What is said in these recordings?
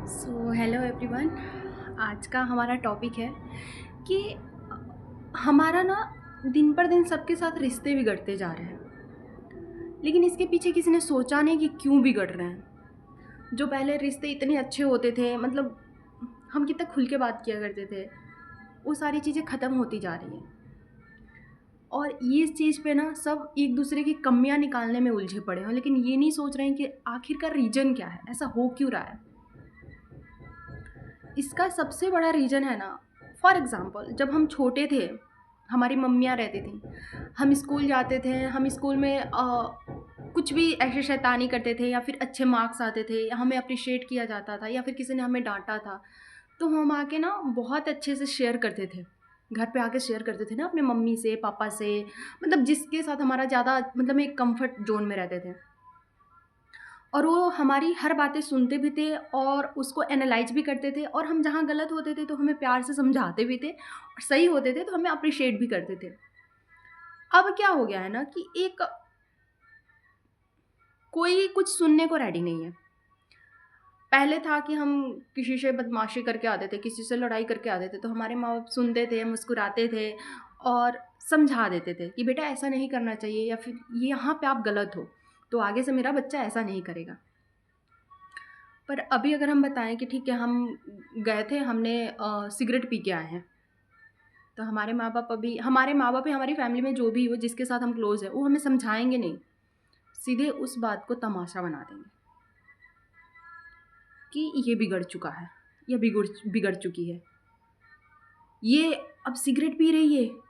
So hello everyone. आज का हमारा टॉपिक है कि हमारा ना दिन पर दिन सबके साथ रिश्ते बिगड़ते जा रहे हैं, लेकिन इसके पीछे किसी ने सोचा नहीं कि क्यों बिगड़ रहे हैं। जो पहले रिश्ते इतने अच्छे होते थे, मतलब हम कितना खुल के बात किया करते थे, वो सारी चीज़ें ख़त्म होती जा रही हैं। और ये इस चीज़ पे ना सब एक दूसरे की कमियां निकालने में उलझे पड़े हैं, लेकिन ये नहीं सोच रहे हैं कि आखिरकार रीज़न क्या है, ऐसा हो क्यों रहा है। इसका सबसे बड़ा रीज़न है ना, फॉर एग्ज़ाम्पल जब हम छोटे थे, हमारी मम्मियाँ रहती थीं, हम स्कूल जाते थे, हम स्कूल में कुछ भी ऐसे शैतानी करते थे या फिर अच्छे मार्क्स आते थे या हमें अप्रिशिएट किया जाता था या फिर किसी ने हमें डांटा था, तो हम आके ना बहुत अच्छे से शेयर करते थे। घर पे आके शेयर करते थे ना अपने मम्मी से, पापा से, मतलब जिसके साथ हमारा ज़्यादा मतलब एक कंफर्ट जोन में रहते थे। और वो हमारी हर बातें सुनते भी थे और उसको एनालाइज़ भी करते थे, और हम जहाँ गलत होते थे तो हमें प्यार से समझाते भी थे, और सही होते थे तो हमें अप्रिशिएट भी करते थे। अब क्या हो गया है ना कि एक कोई कुछ सुनने को रेडी नहीं है। पहले था कि हम किसी से बदमाशी करके आते थे, किसी से लड़ाई करके आते थे, तो हमारे माँ-बाप सुनते थे, मुस्कुराते थे और समझा देते थे कि बेटा ऐसा नहीं करना चाहिए, या फिर ये यहाँ पे आप गलत हो, तो आगे से मेरा बच्चा ऐसा नहीं करेगा। पर अभी अगर हम बताएँ कि ठीक है, हम गए थे, हमने सिगरेट पी के आए हैं, तो हमारे माँ-बाप या हमारी फैमिली में जो भी हो, जिसके साथ हम क्लोज़ हैं, वो हमें समझाएँगे नहीं, सीधे उस बात को तमाशा बना देंगे कि ये बिगड़ चुका है, या बिगड़ चुकी है, ये अब सिगरेट पी रही है।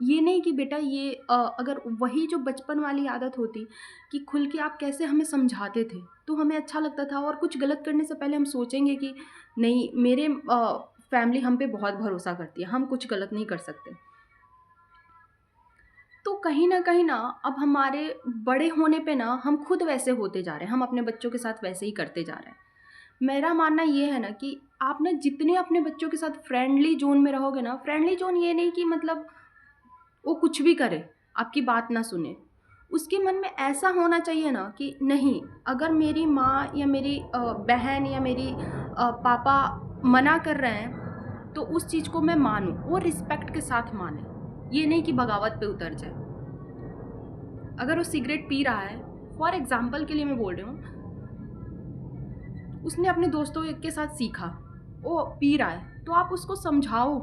ये नहीं कि बेटा ये अगर वही जो बचपन वाली आदत होती कि खुल के आप कैसे हमें समझाते थे, तो हमें अच्छा लगता था, और कुछ गलत करने से पहले हम सोचेंगे कि नहीं, मेरे फैमिली हम पे बहुत भरोसा करती है, हम कुछ गलत नहीं कर सकते। तो कहीं न कहीं ना अब हमारे बड़े होने पे ना हम खुद वैसे होते जा रहे हैं, हम अपने बच्चों के साथ वैसे ही करते जा रहे हैं। मेरा मानना ये है ना कि आप ना जितने अपने बच्चों के साथ फ्रेंडली ज़ोन में रहोगे ना, फ्रेंडली ज़ोन ये नहीं कि मतलब वो कुछ भी करे, आपकी बात ना सुने। उसके मन में ऐसा होना चाहिए ना कि नहीं, अगर मेरी माँ या मेरी बहन या मेरी पापा मना कर रहे हैं, तो उस चीज़ को मैं मानूँ, वो रिस्पेक्ट के साथ मानें। ये नहीं कि बगावत पे उतर जाए। अगर वो सिगरेट पी रहा है, फॉर एग्ज़ाम्पल के लिए मैं बोल रही हूँ, उसने अपने दोस्तों के साथ सीखा, वो पी रहा है, तो आप उसको समझाओ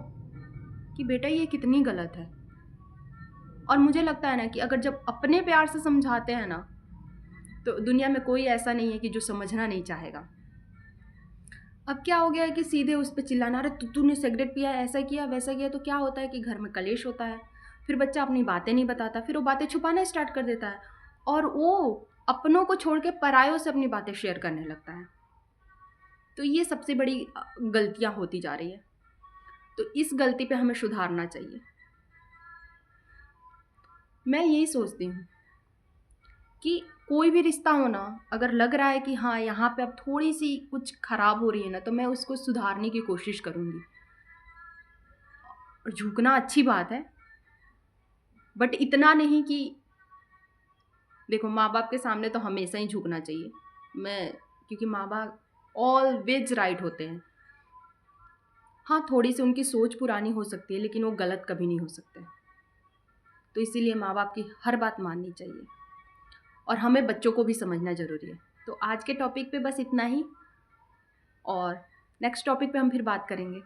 कि बेटा ये कितनी गलत है। और मुझे लगता है ना कि अगर जब अपने प्यार से समझाते हैं ना, तो दुनिया में कोई ऐसा नहीं है कि जो समझना नहीं चाहेगा। अब क्या हो गया है कि सीधे उस पे चिल्लाना, अरे तूने सिगरेट पिया, ऐसा किया, वैसा किया, तो क्या होता है कि घर में कलेश होता है। फिर बच्चा अपनी बातें नहीं बताता, फिर वो बातें छुपाना स्टार्ट कर देता है, और वो अपनों को छोड़ के परायों से अपनी बातें शेयर करने लगता है। तो ये सबसे बड़ी गलतियाँ होती जा रही है। तो इस गलती पे हमें सुधारना चाहिए। मैं यही सोचती हूँ कि कोई भी रिश्ता हो ना, अगर लग रहा है कि हाँ, यहाँ पे अब थोड़ी-सी कुछ खराब हो रही है ना, तो मैं उसको सुधारने की कोशिश करूँगी। और झुकना अच्छी बात है, बट इतना नहीं कि देखो, माँ-बाप के सामने तो हमेशा ही झुकना चाहिए। मैं क्योंकि माँ-बाप ऑलवेज़ राइट होते हैं। हाँ, थोड़ी-सी उनकी सोच पुरानी हो सकती है, लेकिन वो गलत कभी नहीं हो सकते। तो इसीलिए माँ-बाप की हर बात माननी चाहिए, और हमें बच्चों को भी समझना ज़रूरी है। तो आज के टॉपिक पे बस इतना ही, और नेक्स्ट टॉपिक पे हम फिर बात करेंगे।